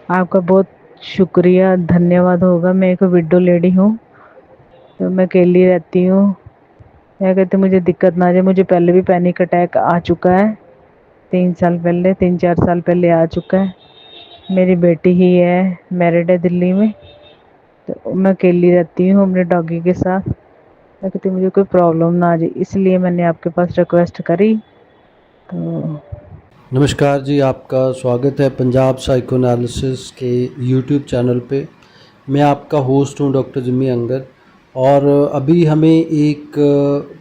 आपका बहुत शुक्रिया, धन्यवाद होगा। मैं एक विडो लेडी हूँ, तो मैं अकेली रहती हूँ। क्या कहते, मुझे दिक्कत ना आ जाए। मुझे पहले भी पैनिक अटैक आ चुका है, 3 साल पहले, 3-4 साल पहले आ चुका है। मेरी बेटी ही है, मैरिड है दिल्ली में। तो मैं अकेली रहती हूँ अपने डॉगी के साथ। क्या कहते, मुझे कोई प्रॉब्लम ना आ जाए, इसलिए मैंने आपके पास रिक्वेस्ट करी। तो नमस्कार जी, आपका स्वागत है पंजाब साइकोएनालिसिस के यूट्यूब चैनल पे। मैं आपका होस्ट हूँ डॉक्टर जिम्मी अंगर। और अभी हमें एक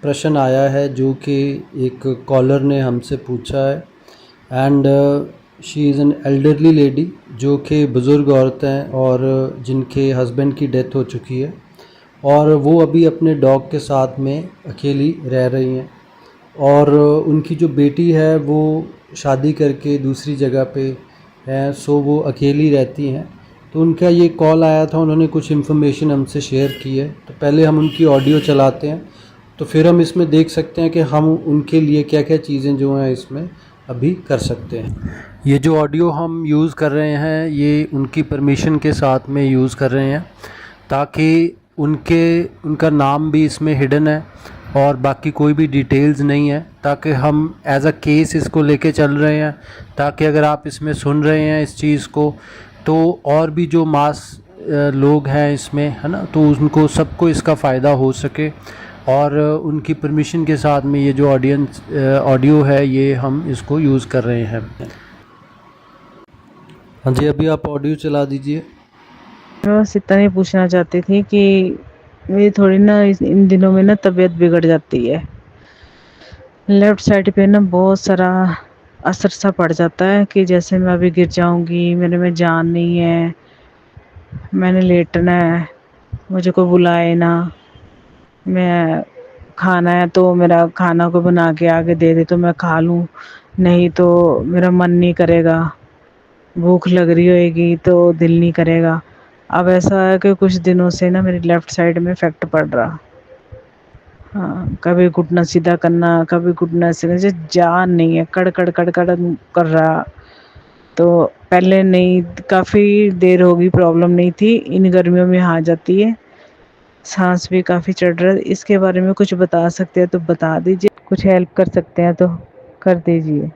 प्रश्न आया है जो कि एक कॉलर ने हमसे पूछा है। And she is an elderly lady जो कि बुज़ुर्ग औरत हैं और जिनके हस्बैंड की डेथ हो चुकी है, और वो अभी अपने डॉग के साथ में अकेली रह रही हैं। और उनकी जो बेटी है वो शादी करके दूसरी जगह पे है, सो वो अकेली रहती हैं। तो उनका ये कॉल आया था, उन्होंने कुछ इन्फॉर्मेशन हमसे शेयर की है। तो पहले हम उनकी ऑडियो चलाते हैं, तो फिर हम इसमें देख सकते हैं कि हम उनके लिए क्या क्या चीज़ें जो हैं इसमें अभी कर सकते हैं। ये जो ऑडियो हम यूज़ कर रहे हैं ये उनकी परमिशन के साथ में यूज़ कर रहे हैं, ताकि उनका नाम भी इसमें हिडन है और बाकी कोई भी डिटेल्स नहीं है, ताकि हम एज अ केस इसको लेके चल रहे हैं, ताकि अगर आप इसमें सुन रहे हैं इस चीज़ को तो और भी जो मास लोग हैं इसमें, है ना, तो उनको सबको इसका फ़ायदा हो सके। और उनकी परमिशन के साथ में ये जो ऑडियो है ये हम इसको यूज़ कर रहे हैं। हाँ जी, अभी आप ऑडियो चला दीजिए। मैं बस इतना ही पूछना चाहती थी कि मेरी थोड़ी ना इन दिनों में ना तबीयत बिगड़ जाती है। लेफ्ट साइड पे ना बहुत सारा असर सा पड़ जाता है कि जैसे मैं अभी गिर जाऊंगी, मेरे में जान नहीं है, मैंने लेटना है, मुझे कोई बुलाए ना। मैं खाना है तो मेरा खाना को बना के आगे दे दे तो मैं खा लूँ, नहीं तो मेरा मन नहीं करेगा। भूख लग रही होएगी तो दिल नहीं करेगा। अब ऐसा है कि कुछ दिनों से ना मेरी लेफ्ट साइड में इफेक्ट पड़ रहा। हाँ, कभी घुटना सीधा करना, कभी घुटना सीधा, जैसे जान नहीं है, कड़ कड़ कड़ कड़ कर रहा। तो पहले नहीं, काफ़ी देर होगी, प्रॉब्लम नहीं थी, इन गर्मियों में आ जाती है। सांस भी काफ़ी चढ़ रहा है। इसके बारे में कुछ बता सकते हैं तो बता दीजिए, कुछ हेल्प कर सकते हैं तो कर दीजिए।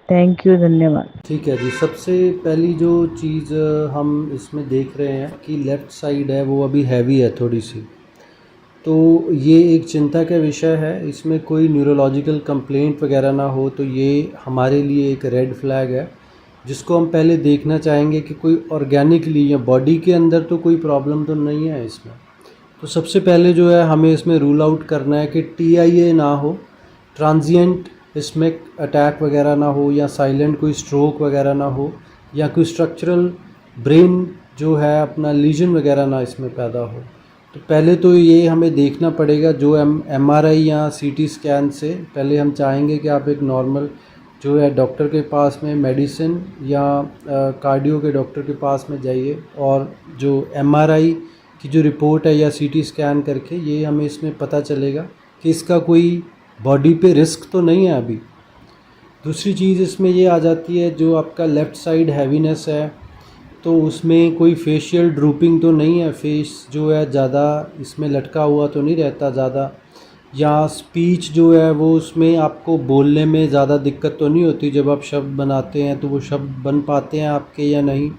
थैंक यू, धन्यवाद। ठीक है जी, सबसे पहली जो चीज़ हम इसमें देख रहे हैं कि लेफ़्ट साइड है वो अभी हैवी है थोड़ी सी। तो ये एक चिंता का विषय है। इसमें कोई न्यूरोलॉजिकल कंप्लेंट वगैरह ना हो तो ये हमारे लिए एक रेड फ्लैग है, जिसको हम पहले देखना चाहेंगे कि कोई ऑर्गेनिकली या बॉडी के अंदर तो कोई प्रॉब्लम तो नहीं है इसमें। तो सबसे पहले जो है हमें इसमें रूल आउट करना है कि TIA ना हो, ट्रांजिएंट इसमें अटैक वगैरह ना हो, या साइलेंट कोई स्ट्रोक वगैरह ना हो, या कोई स्ट्रक्चरल ब्रेन जो है अपना लीजन वगैरह ना इसमें पैदा हो। तो पहले तो ये हमें देखना पड़ेगा, जो MRI या CT स्कैन से पहले हम चाहेंगे कि आप एक नॉर्मल जो है डॉक्टर के पास में, मेडिसिन या कार्डियो के डॉक्टर के पास में जाइए, और जो MRI की जो रिपोर्ट है या CT स्कैन करके ये हमें इसमें पता चलेगा कि इसका कोई बॉडी पे रिस्क तो नहीं है अभी। दूसरी चीज़ इसमें ये आ जाती है, जो आपका लेफ़्ट साइड हैवीनेस है तो उसमें कोई फेशियल ड्रूपिंग तो नहीं है, फेस जो है ज़्यादा इसमें लटका हुआ तो नहीं रहता ज़्यादा, या स्पीच जो है वो उसमें आपको बोलने में ज़्यादा दिक्कत तो नहीं होती, जब आप शब्द बनाते हैं तो वो शब्द बन पाते हैं आपके या नहीं।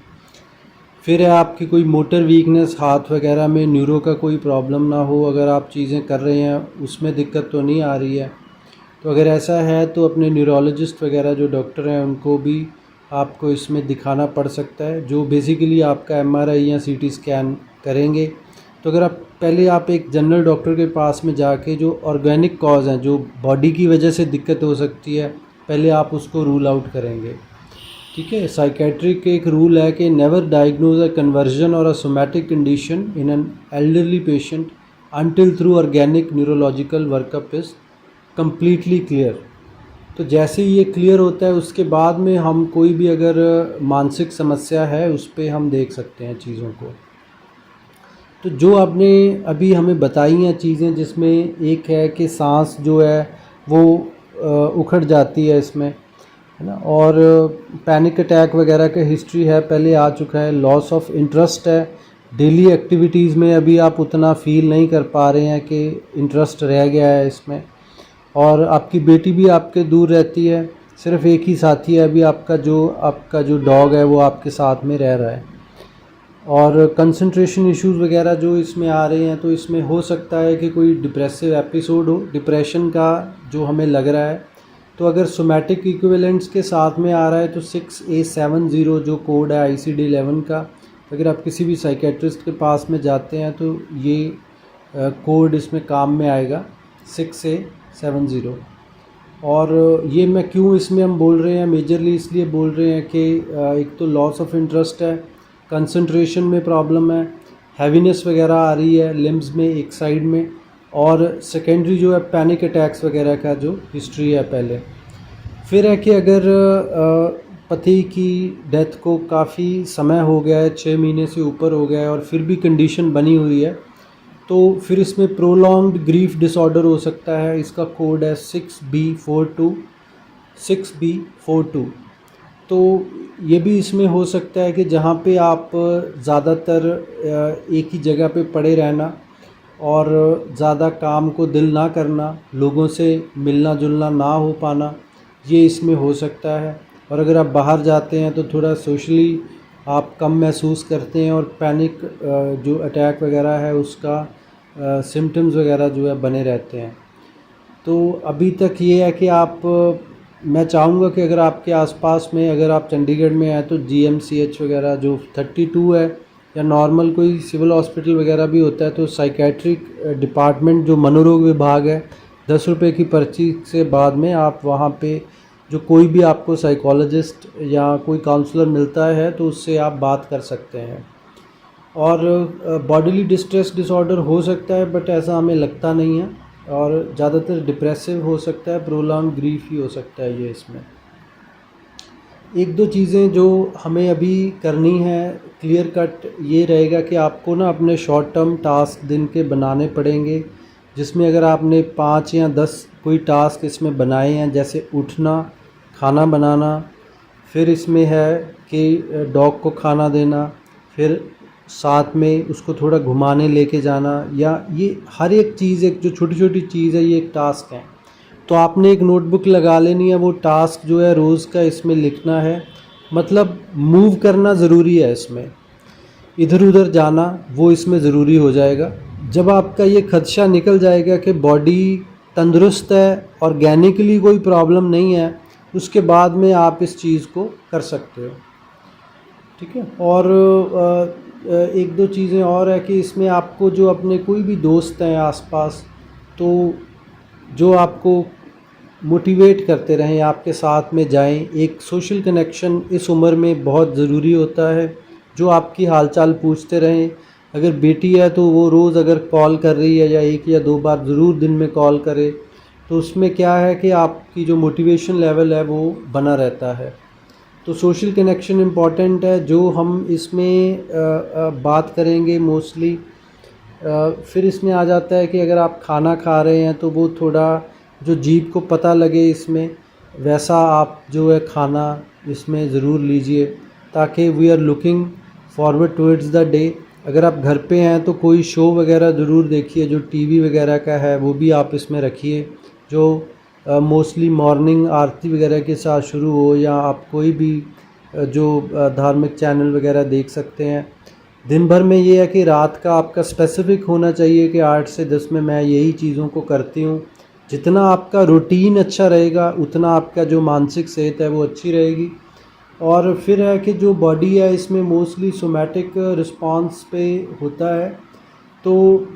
फिर है आपकी कोई मोटर वीकनेस, हाथ वगैरह में न्यूरो का कोई प्रॉब्लम ना हो, अगर आप चीज़ें कर रहे हैं उसमें दिक्कत तो नहीं आ रही है। तो अगर ऐसा है तो अपने न्यूरोलॉजिस्ट वगैरह जो डॉक्टर हैं उनको भी आपको इसमें दिखाना पड़ सकता है, जो बेसिकली आपका MRI या CT स्कैन करेंगे। तो अगर आप पहले आप एक जनरल डॉक्टर के पास में जाके जो ऑर्गेनिक कॉज हैं, जो बॉडी की वजह से दिक्कत हो सकती है, पहले आप उसको रूल आउट करेंगे। ठीक है, साइकेट्रिक एक रूल है कि नेवर डायग्नोज अ कन्वर्जन और a somatic condition in an elderly patient until through organic neurological workup is completely clear. तो जैसे ही ये क्लियर होता है उसके बाद में हम कोई भी अगर मानसिक समस्या है उस पर हम देख सकते हैं चीज़ों को। तो जो आपने अभी हमें बताई हैं चीज़ें, जिसमें एक है कि सांस जो है वो उखड़ जाती है इसमें, है ना। और पैनिक अटैक वगैरह का हिस्ट्री है, पहले आ चुका है। लॉस ऑफ इंटरेस्ट है, डेली एक्टिविटीज़ में अभी आप उतना फील नहीं कर पा रहे हैं कि इंटरेस्ट रह गया है इसमें। और आपकी बेटी भी आपके दूर रहती है, सिर्फ एक ही साथी है अभी आपका जो डॉग है वो आपके साथ में रह रहा है। और कंसंट्रेशन इश्यूज़ वगैरह जो इसमें आ रहे हैं, तो इसमें हो सकता है कि कोई डिप्रेसिव एपिसोड हो, डिप्रेशन का जो हमें लग रहा है। तो अगर सोमैटिक इक्विवेलेंट्स के साथ में आ रहा है तो 6A70 जो कोड है ICD-11 का, अगर आप किसी भी साइकेट्रिस्ट के पास में जाते हैं तो ये कोड इसमें काम में आएगा, 6A70। और ये मैं क्यों इसमें हम बोल रहे हैं, मेजरली इसलिए बोल रहे हैं कि एक तो लॉस ऑफ इंटरेस्ट है, कंसंट्रेशन में प्रॉब्लम है, हैवीनेस वगैरह आ रही है लिम्स में एक साइड में, और सेकेंडरी जो है पैनिक अटैक्स वगैरह का जो हिस्ट्री है पहले। फिर है कि अगर पति की डेथ को काफ़ी समय हो गया है, 6 महीने से ऊपर हो गया है, और फिर भी कंडीशन बनी हुई है, तो फिर इसमें प्रोलॉन्ग्ड ग्रीफ डिसऑर्डर हो सकता है। इसका कोड है 6B42। तो ये भी इसमें हो सकता है कि जहाँ पे आप ज़्यादातर एक ही जगह पे पड़े रहना और ज़्यादा काम को दिल ना करना, लोगों से मिलना जुलना ना हो पाना, ये इसमें हो सकता है। और अगर आप बाहर जाते हैं तो थोड़ा सोशली आप कम महसूस करते हैं, और पैनिक जो अटैक वगैरह है उसका सिम्टम्स वगैरह जो है बने रहते हैं। तो अभी तक ये है कि मैं चाहूँगा कि अगर आपके आसपास में, अगर आप चंडीगढ़ में हैं तो GMCH वगैरह जो 32 है, या नॉर्मल कोई सिविल हॉस्पिटल वगैरह भी होता है, तो साइकेट्रिक डिपार्टमेंट जो मनोरोग विभाग है, 10 रुपये की पर्ची से बाद में आप वहाँ पे जो कोई भी आपको साइकोलॉजिस्ट या कोई काउंसलर मिलता है तो उससे आप बात कर सकते हैं। और बॉडीली डिस्ट्रेस डिसऑर्डर हो सकता है, बट ऐसा हमें लगता नहीं है, और ज़्यादातर डिप्रेसिव हो सकता है, प्रोलॉन्ग ग्रीफ ही हो सकता है ये इसमें। एक दो चीज़ें जो हमें अभी करनी है क्लियर कट ये रहेगा कि आपको ना अपने शॉर्ट टर्म टास्क दिन के बनाने पड़ेंगे, जिसमें अगर आपने 5 या 10 कोई टास्क इसमें बनाए हैं, जैसे उठना, खाना बनाना, फिर इसमें है कि डॉग को खाना देना, फिर साथ में उसको थोड़ा घुमाने लेके जाना, या ये हर एक चीज़, एक जो छोटी छोटी चीज़ है ये एक टास्क है। तो आपने एक नोटबुक लगा लेनी है, वो टास्क जो है रोज़ का इसमें लिखना है। मतलब मूव करना ज़रूरी है इसमें, इधर उधर जाना वो इसमें ज़रूरी हो जाएगा। जब आपका ये खदशा निकल जाएगा कि बॉडी तंदुरुस्त है, ऑर्गेनिकली कोई प्रॉब्लम नहीं है, उसके बाद में आप इस चीज़ को कर सकते हो, ठीक है। और एक दो चीज़ें और है कि इसमें आपको जो अपने कोई भी दोस्त हैं आसपास, तो जो आपको मोटिवेट करते रहें, आपके साथ में जाएं। एक सोशल कनेक्शन इस उम्र में बहुत ज़रूरी होता है, जो आपकी हालचाल पूछते रहें। अगर बेटी है तो वो रोज़ अगर कॉल कर रही है, या 1 या 2 बार ज़रूर दिन में कॉल करे, तो उसमें क्या है कि आपकी जो मोटिवेशन लेवल है वो बना रहता है। तो सोशल कनेक्शन इम्पॉर्टेंट है, जो हम इसमें बात करेंगे मोस्टली। फिर इसमें आ जाता है कि अगर आप खाना खा रहे हैं तो वो थोड़ा जो जीभ को पता लगे इसमें, वैसा आप जो है खाना इसमें ज़रूर लीजिए, ताकि we are looking forward towards the day. अगर आप घर पे हैं तो कोई शो वगैरह ज़रूर देखिए, जो टीवी वगैरह का है वो भी आप इसमें रखिए, जो मोस्टली मॉर्निंग आरती वगैरह के साथ शुरू हो, या आप कोई भी जो धार्मिक चैनल वगैरह देख सकते हैं। दिन भर में ये है कि रात का आपका स्पेसिफिक होना चाहिए कि 8 से 10 में मैं यही चीज़ों को करती हूँ। जितना आपका रूटीन अच्छा रहेगा, उतना आपका जो मानसिक सेहत है वो अच्छी रहेगी। और फिर है कि जो बॉडी है इसमें मोस्टली सोमैटिक रिस्पॉन्स पे होता है। तो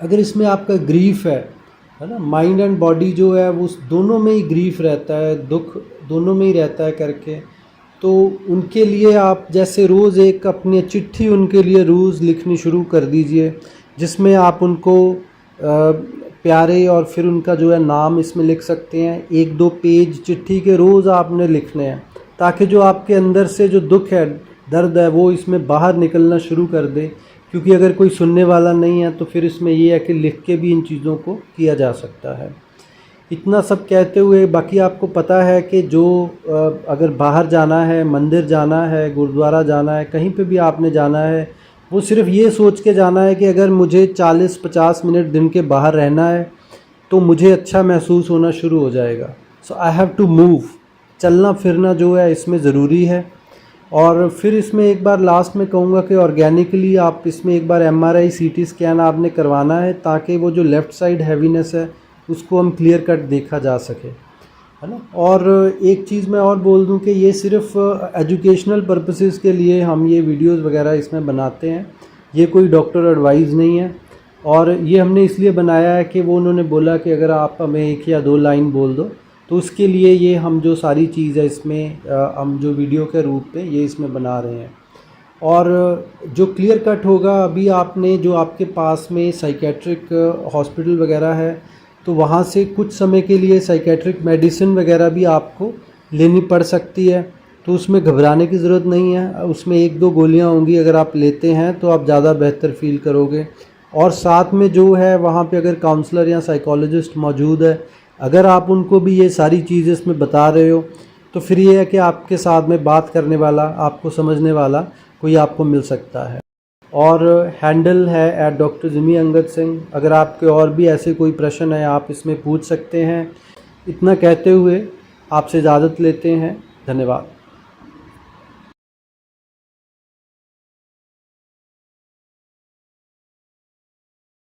अगर इसमें आपका ग्रीफ है ना, माइंड एंड बॉडी जो है वो दोनों में ही ग्रीफ रहता है, दुख दोनों में ही रहता है करके, तो उनके लिए आप जैसे रोज़ एक अपनी चिट्ठी उनके लिए रोज़ लिखनी शुरू कर दीजिए, जिसमें आप उनको प्यारे और फिर उनका जो है नाम इसमें लिख सकते हैं। 1-2 पेज चिट्ठी के रोज़ आपने लिखने हैं, ताकि जो आपके अंदर से जो दुख है, दर्द है, वो इसमें बाहर निकलना शुरू कर दे। क्योंकि अगर कोई सुनने वाला नहीं है तो फिर इसमें ये है कि लिख के भी इन चीज़ों को किया जा सकता है। इतना सब कहते हुए बाकी आपको पता है कि जो अगर बाहर जाना है, मंदिर जाना है, गुरुद्वारा जाना है, कहीं पे भी आपने जाना है, वो सिर्फ ये सोच के जाना है कि अगर मुझे 40-50 मिनट दिन के बाहर रहना है तो मुझे अच्छा महसूस होना शुरू हो जाएगा। सो आई हैव टू मूव, चलना फिरना जो है इसमें ज़रूरी है। और फिर इसमें एक बार लास्ट में कहूँगा कि ऑर्गेनिकली आप इसमें एक बार MRI CT स्कैन आपने करवाना है, ताकि वो जो लेफ़्ट साइड हैवीनेस है उसको हम क्लियर कट देखा जा सके, है ना। और एक चीज़ मैं और बोल दूं कि ये सिर्फ एजुकेशनल पर्पसेस के लिए हम ये वीडियोस वगैरह इसमें बनाते हैं, ये कोई डॉक्टर एडवाइस नहीं है। और ये हमने इसलिए बनाया है कि वो उन्होंने बोला कि अगर आप हमें 1 या 2 लाइन बोल दो, तो उसके लिए ये हम जो सारी चीज़ है इसमें हम जो वीडियो के रूप में ये इसमें बना रहे हैं। और जो क्लियर कट होगा, अभी आपने जो आपके पास में साइकेट्रिक हॉस्पिटल वगैरह है, तो वहाँ से कुछ समय के लिए साइकेट्रिक मेडिसिन वगैरह भी आपको लेनी पड़ सकती है, तो उसमें घबराने की ज़रूरत नहीं है। उसमें 1-2 गोलियाँ होंगी, अगर आप लेते हैं तो आप ज़्यादा बेहतर फील करोगे। और साथ में जो है वहाँ पे अगर काउंसलर या साइकोलॉजिस्ट मौजूद है, अगर आप उनको भी ये सारी चीज़ें इसमें बता रहे हो, तो फिर ये है कि आपके साथ में बात करने वाला, आपको समझने वाला कोई आपको मिल सकता है। और हैंडल है @Dr. जिमी अंगद सिंह। अगर आपके और भी ऐसे कोई प्रश्न है आप इसमें पूछ सकते हैं। इतना कहते हुए आपसे इजाज़त लेते हैं। धन्यवाद।